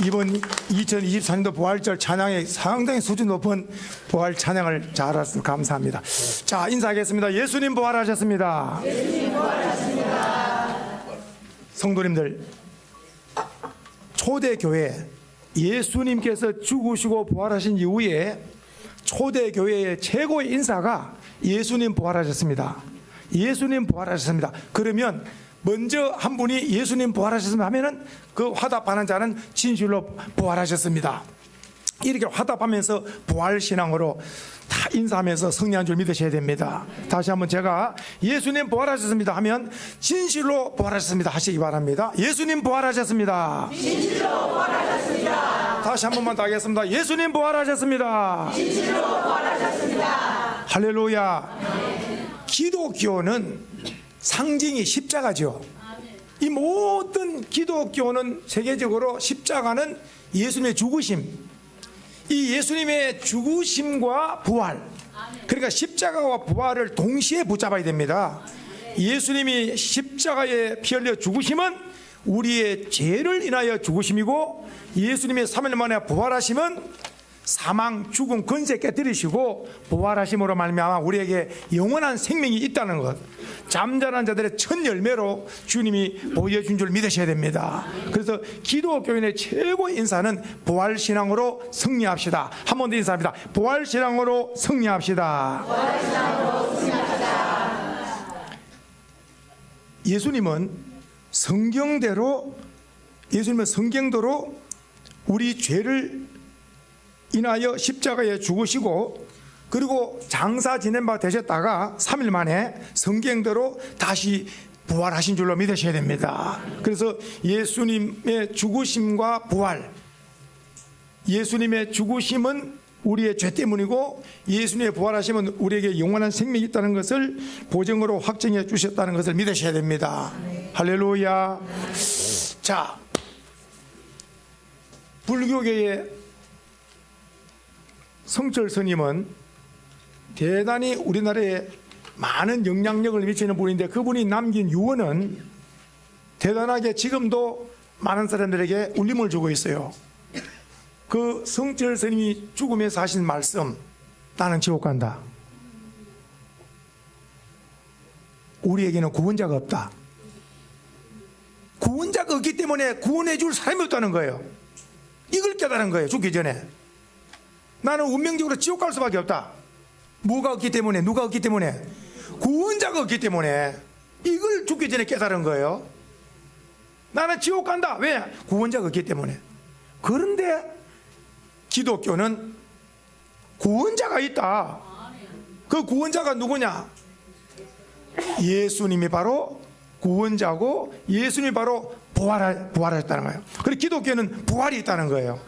이번 2024년도 부활절 찬양에 상당히 수준 높은 부활 찬양을 잘하셔서 감사합니다. 자, 인사하겠습니다. 예수님 부활하셨습니다. 예수님 부활하셨습니다. 성도님들, 초대교회 예수님께서 죽으시고 부활하신 이후에 초대교회의 최고의 인사가 예수님 부활하셨습니다. 예수님 부활하셨습니다. 그러면 먼저 한 분이 예수님 부활하셨습니다 하면은 그 화답하는 자는 진실로 부활하셨습니다. 이렇게 화답하면서 부활신앙으로 다 인사하면서 승리한 줄 믿으셔야 됩니다. 다시 한번 제가 예수님 부활하셨습니다 하면 진실로 부활하셨습니다 하시기 바랍니다. 예수님 부활하셨습니다. 진실로 부활하셨습니다. 다시 한 번만 더 하겠습니다. 예수님 부활하셨습니다. 진실로 부활하셨습니다. 할렐루야. 기독교는 상징이 십자가죠. 이 모든 기독교는 세계적으로 십자가는 예수님의 죽으심, 이 예수님의 죽으심과 부활, 그러니까 십자가와 부활을 동시에 붙잡아야 됩니다. 예수님이 십자가에 피 흘려 죽으심은 우리의 죄를 인하여 죽으심이고, 예수님의 3일 만에 부활하심은 사망, 죽음, 권세 깨뜨리시고 부활하심으로 말미암아 우리에게 영원한 생명이 있다는 것, 잠자는 자들의 첫 열매로 주님이 보여준 줄 믿으셔야 됩니다. 그래서 기독교인의 최고의 인사는 부활신앙으로 승리합시다. 한 번 더 인사합니다. 부활신앙으로 승리합시다. 부활신앙으로 승리합시다. 예수님은 성경대로 우리 죄를 인하여 십자가에 죽으시고, 그리고 장사 지낸 바 되셨다가 3일 만에 성경대로 다시 부활하신 줄로 믿으셔야 됩니다. 그래서 예수님의 죽으심과 부활, 예수님의 죽으심은 우리의 죄 때문이고 예수님의 부활하심은 우리에게 영원한 생명이 있다는 것을 보증으로 확정해 주셨다는 것을 믿으셔야 됩니다. 할렐루야. 자, 불교계의 성철 스님은 대단히 우리나라에 많은 영향력을 미치는 분인데, 그분이 남긴 유언은 대단하게 지금도 많은 사람들에게 울림을 주고 있어요. 그 성철 스님이 죽으면서 하신 말씀, 나는 지옥 간다. 우리에게는 구원자가 없다. 구원자가 없기 때문에 구원해 줄 사람이 없다는 거예요. 이걸 깨달은 거예요. 죽기 전에 나는 운명적으로 지옥 갈 수밖에 없다. 뭐가 없기 때문에, 누가 없기 때문에? 구원자가 없기 때문에. 이걸 죽기 전에 깨달은 거예요. 나는 지옥 간다. 왜? 구원자가 없기 때문에. 그런데 기독교는 구원자가 있다. 그 구원자가 누구냐? 예수님이 바로 구원자고, 예수님이 바로 부활했다는 거예요. 그리고 기독교는 부활이 있다는 거예요.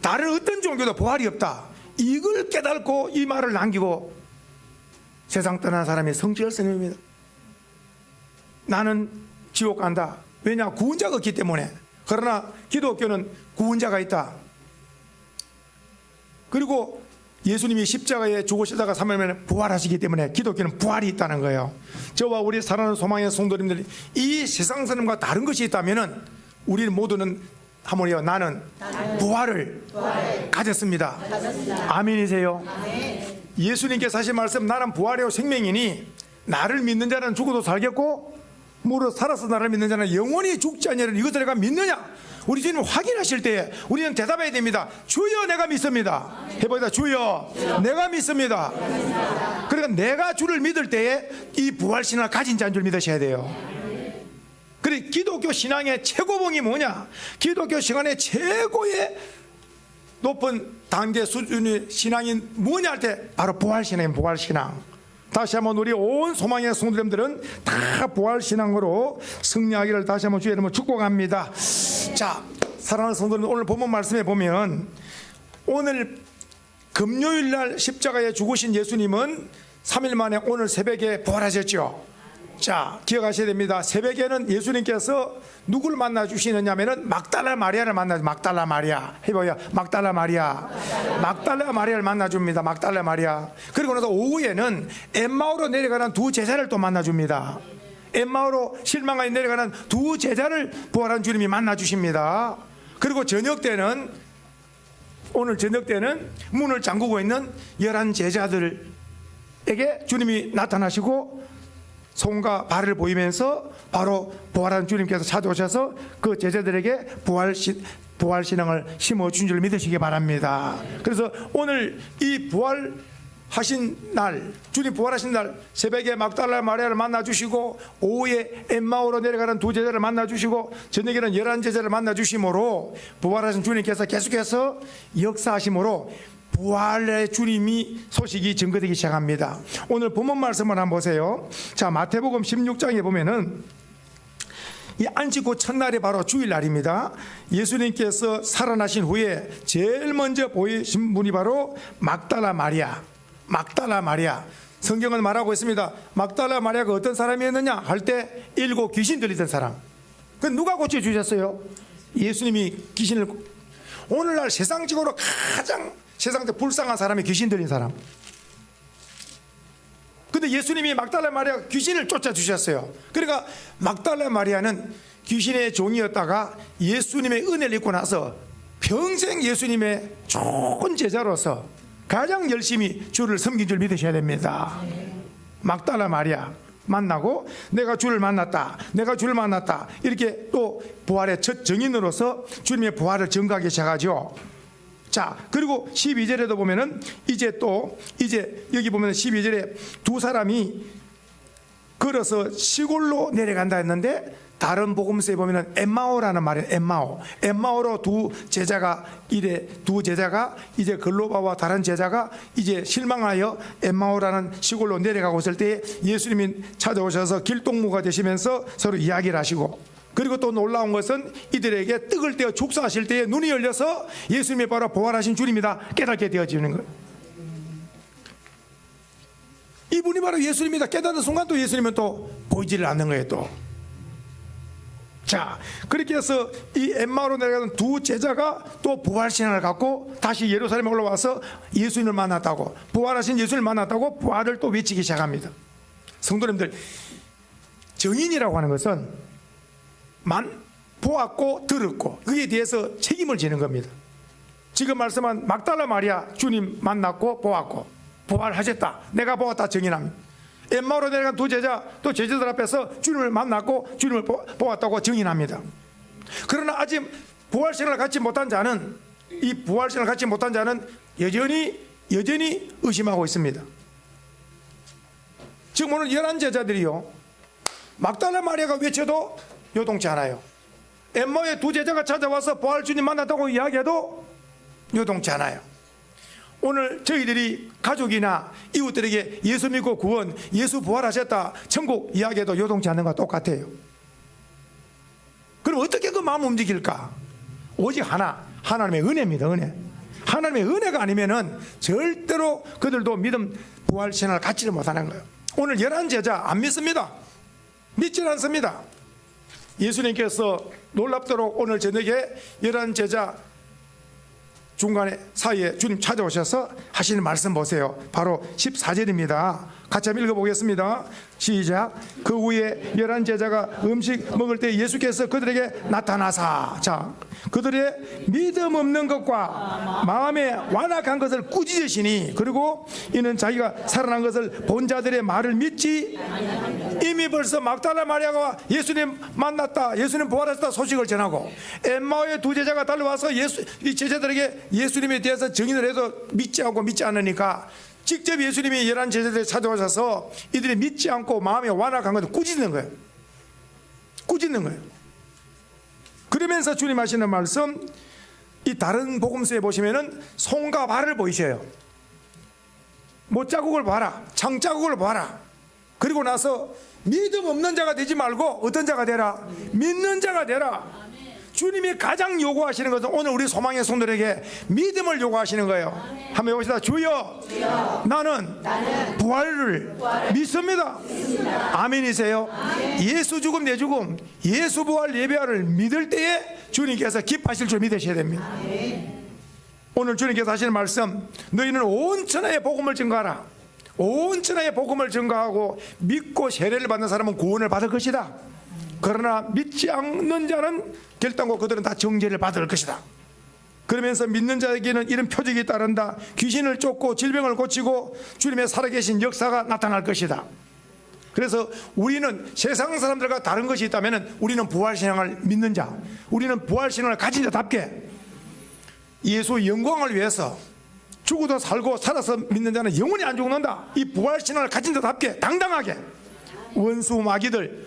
다른 어떤 종교도 부활이 없다. 이걸 깨닫고 이 말을 남기고 세상 떠난 사람이 성철 스님입니다. 나는 지옥 간다. 왜냐? 구원자가 없기 때문에. 그러나 기독교는 구원자가 있다. 그리고 예수님이 십자가에 죽으시다가 3일 만에 부활하시기 때문에 기독교는 부활이 있다는 거예요. 저와 우리 사랑하는 소망의 성도님들이 이 세상 사람과 다른 것이 있다면 우리는 모두는 하모니요, 나는 부활을 가졌습니다. 아멘이세요? 아멘. 예수님께서 하신 말씀, 나는 부활이요 생명이니 나를 믿는 자는 죽어도 살겠고 무릇 살아서 나를 믿는 자는 영원히 죽지 않으리라. 이것을 내가 믿느냐? 우리 주님 확인하실 때에 우리는 대답해야 됩니다. 주여, 내가 믿습니다. 해보자. 주여, 내가 믿습니다. 그러니까 내가 주를 믿을 때에 이 부활신앙을 가진 자인 줄 믿으셔야 돼요. 그래, 기독교 신앙의 최고봉이 뭐냐? 기독교 신앙의 최고의 높은 단계 수준의 신앙이 뭐냐 할 때 바로 부활신앙입니다. 부활신앙. 다시 한번 우리 온 소망의 성도님들은 다 부활신앙으로 승리하기를 다시 한번 주의 이름으로 축복합니다. 자, 사랑하는 성도님들, 오늘 본문 말씀에 보면 오늘 금요일날 십자가에 죽으신 예수님은 3일 만에 오늘 새벽에 부활하셨죠. 자, 기억하셔야 됩니다. 새벽에는 예수님께서 누구를 만나 주시느냐면은 막달라 마리아를 만나죠. 막달라 마리아. 해봐요. 막달라 마리아. 막달라 마리아를 만나줍니다. 막달라 마리아. 그리고 나서 오후에는 엠마오로 내려가는 두 제자를 또 만나줍니다. 엠마오로 실망하여 내려가는 두 제자를 부활한 주님이 만나주십니다. 그리고 저녁 때는, 오늘 저녁 때는 문을 잠그고 있는 11 제자들에게 주님이 나타나시고 손과 발을 보이면서 바로 부활한 주님께서 찾아오셔서 그 제자들에게 부활신앙을 심어준 줄 믿으시기 바랍니다. 그래서 오늘 이 부활하신 날, 주님 부활하신 날 새벽에 막달라 마리아를 만나주시고 오후에 엠마오로 내려가는 2 제자를 만나주시고 저녁에는 11 제자를 만나주심으로 부활하신 주님께서 계속해서 역사하심으로 부활의 주님이 소식이 증거되기 시작합니다. 오늘 본문 말씀을 한번 보세요. 자, 마태복음 16장에 보면은 이 안식 후 첫날이 바로 주일날입니다. 예수님께서 살아나신 후에 제일 먼저 보이신 분이 바로 막달라 마리아. 성경은 말하고 있습니다. 막달라 마리아가 어떤 사람이었느냐 할 때 7 귀신 들리던 사람. 그 누가 고쳐주셨어요? 예수님이 귀신을. 오늘날 세상적으로 가장 세상적 불쌍한 사람이 귀신 들린 사람. 근데 예수님이 막달라 마리아 귀신을 쫓아주셨어요. 그러니까 막달라 마리아는 귀신의 종이었다가 예수님의 은혜를 입고 나서 평생 예수님의 좋은 제자로서 가장 열심히 주를 섬긴 줄 믿으셔야 됩니다. 막달라 마리아 만나고 내가 주를 만났다, 이렇게 또 부활의 첫 증인으로서 주님의 부활을 증거하기 시작하죠. 자, 그리고 12절에도 보면은 이제 여기 보면 12절에 2 사람이 걸어서 시골로 내려간다 했는데 다른 복음서에 보면은 엠마오라는 말이에요. 엠마오로 2 제자가 이제 글로바와 다른 제자가 이제 실망하여 엠마오라는 시골로 내려가고 있을 때 예수님이 찾아오셔서 길동무가 되시면서 서로 이야기를 하시고, 그리고 또 놀라운 것은 이들에게 떡을 떼어 축사하실 때에 눈이 열려서 예수님이 바로 부활하신 주님이다 깨닫게 되어지는 거예요. 이분이 바로 예수님이다 깨닫는 순간 또 예수님은 또 보이지를 않는 거예요. 또 자, 그렇게 해서 이 엠마오로 내려가는 2 제자가 또 부활신앙을 갖고 다시 예루살렘에 올라와서 예수님을 만났다고, 부활하신 예수님을 만났다고 부활을 또 외치기 시작합니다. 성도님들, 증인이라고 하는 것은 보았고 들었고 그에 대해서 책임을 지는 겁니다. 지금 말씀한 막달라 마리아 주님 만났고 보았고 부활하셨다, 내가 보았다 증인합니다. 엠마오로 내려간 2 제자, 또 제자들 앞에서 주님을 만났고 주님을 보았다고 증인합니다. 그러나 아직 부활신을 갖지 못한 자는, 이 부활신을 갖지 못한 자는 여전히 의심하고 있습니다. 지금 오늘 11 제자들이요, 막달라 마리아가 외쳐도 요동치 않아요. 엠마오의 2 제자가 찾아와서 부활 주님 만났다고 이야기해도 요동치 않아요. 오늘 저희들이 가족이나 이웃들에게 예수 믿고 구원, 예수 부활하셨다, 천국 이야기해도 요동치 않는 것과 똑같아요. 그럼 어떻게 그 마음 움직일까? 오직 하나님의 은혜입니다. 하나님의 은혜가 아니면은 절대로 그들도 믿음 부활 신앙을 갖지를 못하는 거예요. 오늘 11 제자 안 믿습니다. 믿질 않습니다. 예수님께서 놀랍도록 오늘 저녁에 11 제자 중간에 사이에 주님 찾아오셔서 하시는 말씀 보세요. 바로 14절입니다. 같이 한번 읽어보겠습니다. 시작. 그 후에 11 제자가 음식 먹을 때 예수께서 그들에게 나타나사, 자, 그들의 믿음 없는 것과 마음에 완악한 것을 꾸짖으시니, 그리고 이는 자기가 살아난 것을 본 자들의 말을 믿지, 이미 벌써 막달라 마리아가 예수님 만났다, 예수님 부활했다 소식을 전하고 엠마오의 2 제자가 달려와서 이 제자들에게 예수님에 대해서 증인을 해도 믿지 않으니까 직접 예수님이 11 제자들을 찾아오셔서 이들이 믿지 않고 마음에 완악한 것을 꾸짖는 거예요. 그러면서 주님 하시는 말씀, 이 다른 복음서에 보시면은 손과 발을 보이셔요. 못자국을 봐라, 창자국을 봐라. 그리고 나서 믿음 없는 자가 되지 말고 어떤 자가 되라? 믿는 자가 되라. 주님이 가장 요구하시는 것은 오늘 우리 소망의 손들에게 믿음을 요구하시는 거예요. 한번 해봅시다. 주여, 나는 부활을 믿습니다. 아멘이세요? 예수 죽음 내 죽음, 예수 부활 예배를 믿을 때에 주님께서 기뻐하실 줄 믿으셔야 됩니다. 오늘 주님께서 하시는 말씀, 너희는 온 천하의 복음을 증거하라. 온 천하의 복음을 증거하고 믿고 세례를 받는 사람은 구원을 받을 것이다. 그러나 믿지 않는 자는 결단코 그들은 다 정죄를 받을 것이다. 그러면서 믿는 자에게는 이런 표적이 따른다. 귀신을 쫓고 질병을 고치고 주님의 살아계신 역사가 나타날 것이다. 그래서 우리는 세상 사람들과 다른 것이 있다면 우리는 부활신앙을 믿는 자, 우리는 부활신앙을 가진 자답게 예수 영광을 위해서 죽어도 살고 살아서 믿는 자는 영원히 안 죽는다. 이 부활신앙을 가진 자답게 당당하게 원수 마귀들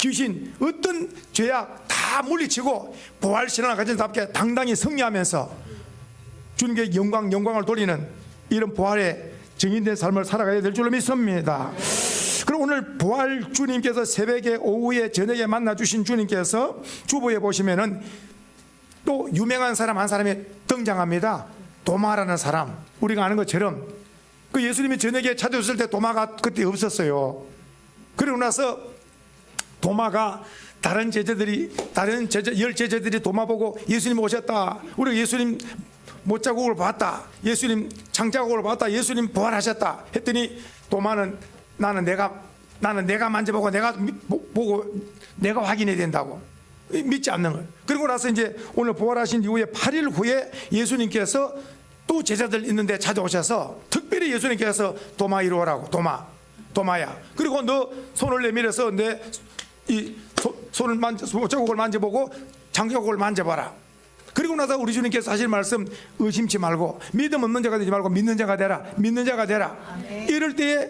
귀신 어떤 죄악 다 물리치고 부활신앙을 가진 자답게 당당히 승리하면서 주님께 영광을 돌리는 이런 부활의 증인된 삶을 살아가야 될 줄로 믿습니다. 그럼 오늘 부활 주님께서 새벽에 오후에 저녁에 만나 주신 주님께서 주보에 보시면은 또 유명한 사람 한 사람이 등장합니다. 도마라는 사람. 우리가 아는 것처럼 그 예수님이 저녁에 찾아오실 때 도마가 그때 없었어요. 그리고 나서 도마가 다른 열 제자들이 도마 보고 예수님 오셨다. 우리 예수님 못자국을 봤다. 예수님 장자국을 봤다. 예수님 부활하셨다. 했더니 도마는 나는 내가 만져보고 내가 보고 내가 확인해야 된다고 믿지 않는 거예요. 그리고 나서 이제 오늘 부활하신 이후에 8일 후에 예수님께서 또 제자들 있는데 찾아오셔서 특별히 예수님께서 도마 이리 오라고. 도마야. 그리고 너 손을 내밀어서 내 이 손을 자국을 만져보고 장자국을 만져봐라. 그리고 나서 우리 주님께서 하실 말씀 의심치 말고 믿음 없는 자가 되지 말고 믿는 자가 되라. 이럴 때에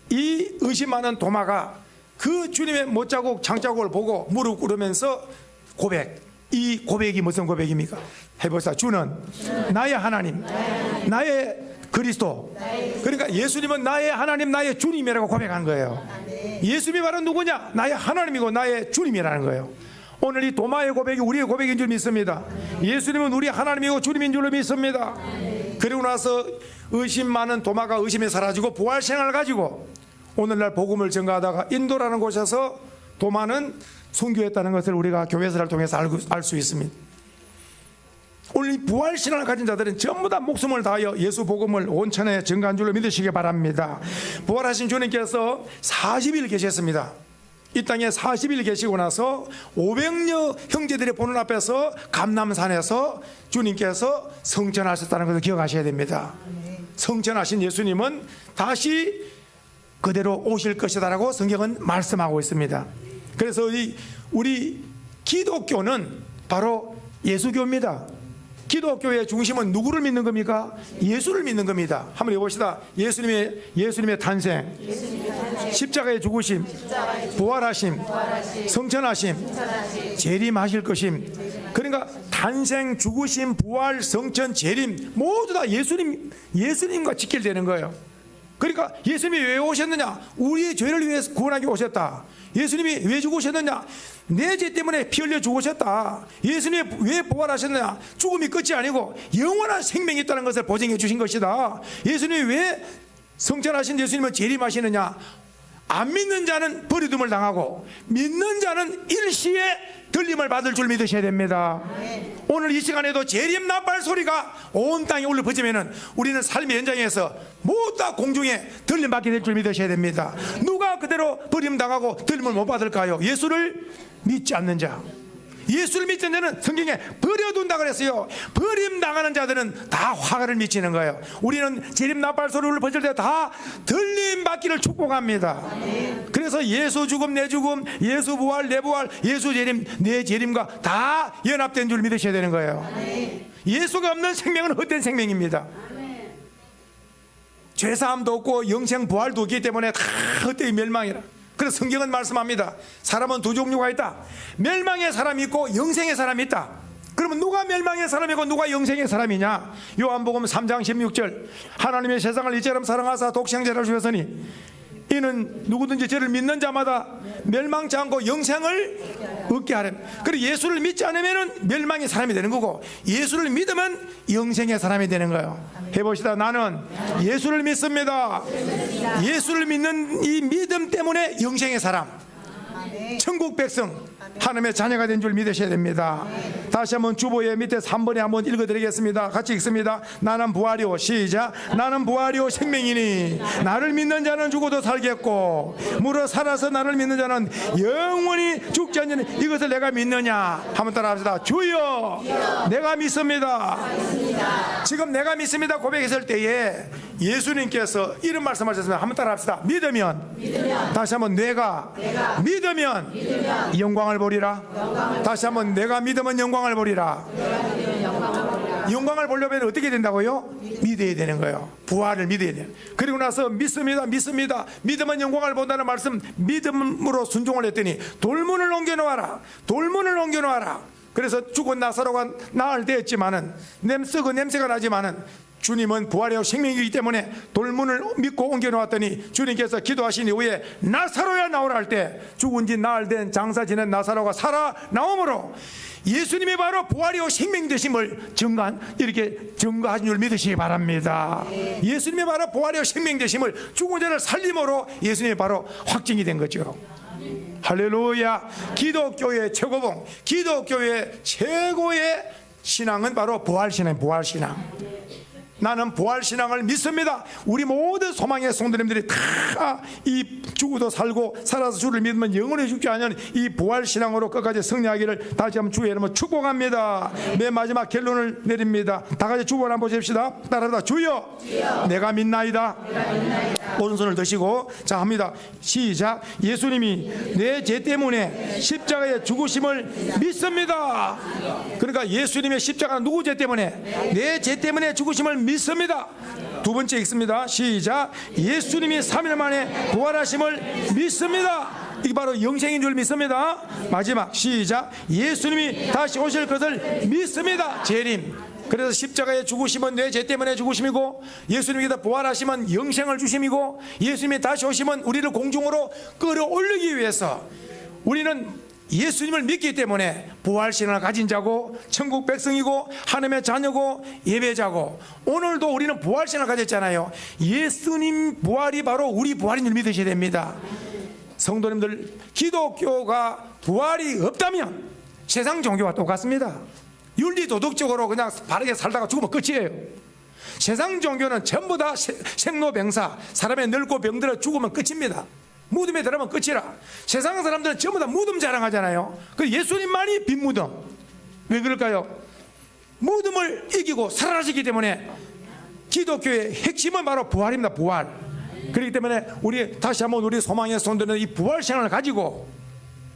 이 의심하는 도마가 그 주님의 못자국 장자국을 보고 무릎 꿇으면서 고백. 이 고백이 무슨 고백입니까? 해보자. 주는 나의 하나님, 나의 그리스도. 그러니까 예수님은 나의 하나님, 나의 주님이라고 고백한 거예요. 예수님이 바로 누구냐? 나의 하나님이고 나의 주님이라는 거예요. 오늘 이 도마의 고백이 우리의 고백인 줄 믿습니다. 예수님은 우리 하나님이고 주님인 줄로 믿습니다. 그리고 나서 의심 많은 도마가 의심에 사라지고 부활신앙을 가지고 오늘날 복음을 전가하다가 인도라는 곳에서 도마는 순교했다는 것을 우리가 교회사를 통해서 알 수 있습니다. 오늘 이 부활신앙을 가진 자들은 전부 다 목숨을 다하여 예수 복음을 온천에 전가한 줄로 믿으시기 바랍니다. 부활하신 주님께서 40일 계셨습니다. 이 땅에 40일 계시고 나서 500여 형제들이 보는 앞에서 감람산에서 주님께서 성천하셨다는 것을 기억하셔야 됩니다. 성천하신 예수님은 다시 그대로 오실 것이다라고 성경은 말씀하고 있습니다. 그래서 우리 기독교는 바로 예수교입니다. 기독교의 중심은 누구를 믿는 겁니까? 예수를 믿는 겁니다. 한번 해봅시다. 예수님의 탄생, 십자가의 죽으심, 부활하심, 성천하심, 재림하실 것임. 그러니까 탄생, 죽으심, 부활, 성천, 재림 모두 다 예수님과 직결되는 거예요. 그러니까 예수님이 왜 오셨느냐? 우리의 죄를 위해서 구원하기 오셨다. 예수님이 왜 죽으셨느냐? 내 죄 때문에 피 흘려 죽으셨다. 예수님이 왜 부활하셨느냐? 죽음이 끝이 아니고 영원한 생명이 있다는 것을 보증해 주신 것이다. 예수님이 왜 성천하신 예수님은 재림하시느냐? 안 믿는 자는 버리둠을 당하고 믿는 자는 일시에 들림을 받을 줄 믿으셔야 됩니다. 오늘 이 시간에도 재림 나팔 소리가 온 땅에 울려 퍼지면은 우리는 삶의 현장에서 모두 다 공중에 들림 받게 될 줄 믿으셔야 됩니다. 누가 그대로 버림 당하고 들림을 못 받을까요? 예수를 믿지 않는 자. 예수를 믿지 않는 자는 성경에 버려둔다 그랬어요. 버림당하는 자들은 다 화가를 미치는 거예요. 우리는 재림 나팔 소리를 퍼질 때 다 들림 받기를 축복합니다. 그래서 예수 죽음 내 죽음, 예수 부활 내 부활, 예수 재림 내 재림과 다 연합된 줄 믿으셔야 되는 거예요. 예수가 없는 생명은 헛된 생명입니다. 죄사함도 없고 영생 부활도 없기 때문에 다 헛되이 멸망이라. 그래서 성경은 말씀합니다. 사람은 두 종류가 있다. 멸망의 사람이 있고 영생의 사람이 있다. 그러면 누가 멸망의 사람이고 누가 영생의 사람이냐? 요한복음 3장 16절 하나님의 세상을 이처럼 사랑하사 독생자를 주셨으니 이는 누구든지 저를 믿는 자마다 멸망치 않고 영생을 얻게 하렴. 그리고 예수를 믿지 않으면 멸망의 사람이 되는 거고 예수를 믿으면 영생의 사람이 되는 거예요. 해봅시다. 나는 예수를 믿습니다. 예수를 믿는 이 믿음 때문에 영생의 사람, 천국 백성, 하나님의 자녀가 된 줄 믿으셔야 됩니다. 다시 한번 주보의 밑에 3번에 한번 읽어드리겠습니다. 같이 읽습니다. 나는 부활이요, 시작. 나는 부활이요 생명이니 나를 믿는 자는 죽어도 살겠고 무릇 살아서 나를 믿는 자는 영원히 죽지 않는 이것을 내가 믿느냐. 한번 따라합시다. 주여, 내가 믿습니다. 지금 내가 믿습니다 고백했을 때에 예수님께서 이런 말씀하셨습니다. 한번 따라합시다. 믿으면. 다시 한번 내가 믿으면 영광을 보리라. 다시 한번 내가 믿으면 영광을 보리라. 영광을 보려면 어떻게 된다고요? 믿어야 되는 거예요. 부활을 믿어야 돼요. 그리고 나서 믿습니다. 믿으면 영광을 본다는 말씀, 믿음으로 순종을 했더니 돌문을 옮겨놓아라. 돌문을 옮겨놓아라. 그래서 죽은 나사로가 나을 때였지만은 썩은 냄새가 나지만은 주님은 부활이요 생명이기 때문에 돌문을 믿고 옮겨놓았더니 주님께서 기도하신 이후에 나사로야 나오라 할 때 죽은 지 나흘 된 장사 지낸 나사로가 살아 나오므로 예수님이 바로 부활이요 생명 되심을 이렇게 증거하신 줄 믿으시기 바랍니다. 예수님이 바로 부활이요 생명 되심을 죽은 자를 살림으로 예수님이 바로 확증이 된 거죠. 할렐루야. 기독교의 최고봉, 기독교의 최고의 신앙은 바로 부활신앙. 나는 부활신앙을 믿습니다. 우리 모든 소망의 성도님들이 다 이 죽어도 살고 살아서 주를 믿으면 영원히 죽지 않는 이 부활신앙으로 끝까지 승리하기를 다시 한번 주의 이름으로 축복합니다. 맨 마지막 결론을 내립니다. 다 같이 주보를 한번 보십시다. 따라합니다. 주여, 내가 믿나이다. 오른손을 드시고 자 합니다. 시작. 예수님이 내 죄 때문에 십자가에 죽으심을 믿습니다. 그러니까 예수님의 십자가는 누구 죄 때문에? 내 죄 때문에 죽으심을 믿습니다. 두 번째 읽습니다. 시작. 예수님이 3일 만에 부활하심을 믿습니다. 이게 바로 영생인 줄 믿습니다. 마지막 시작. 예수님이 다시 오실 것을 믿습니다. 재림. 그래서 십자가에 죽으심은 내 죄 때문에 죽으심이고 예수님께서 부활하시면 영생을 주심이고 예수님이 다시 오시면 우리를 공중으로 끌어올리기 위해서 우리는 예수님을 믿기 때문에 부활신앙을 가진 자고 천국 백성이고 하나님의 자녀고 예배자고 오늘도 우리는 부활신앙을 가졌잖아요. 예수님 부활이 바로 우리 부활인 줄 믿으셔야 됩니다. 성도님들, 기독교가 부활이 없다면 세상 종교와 똑같습니다. 윤리도덕적으로 그냥 바르게 살다가 죽으면 끝이에요. 세상 종교는 전부 다 생로병사, 사람의 늙고 병들어 죽으면 끝입니다. 무덤에 들어가면 끝이라. 세상 사람들은 전부 다 무덤 자랑하잖아요. 그 예수님만이 빈 무덤. 왜 그럴까요? 무덤을 이기고 살아나시기 때문에 기독교의 핵심은 바로 부활입니다. 부활. 그렇기 때문에 우리 다시 한번 우리 소망의 손들은 이 부활 신앙을 가지고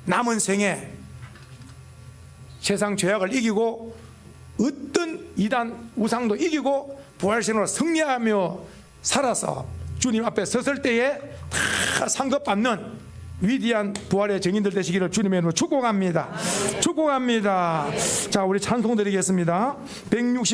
남은 생에 세상 죄악을 이기고 어떤 이단 우상도 이기고 부활 신앙으로 승리하며 살아서 주님 앞에 섰을 때에 다 상급받는 위대한 부활의 증인들 되시기를 주님의 이름으로 축복합니다. 자, 우리 찬송 드리겠습니다. 160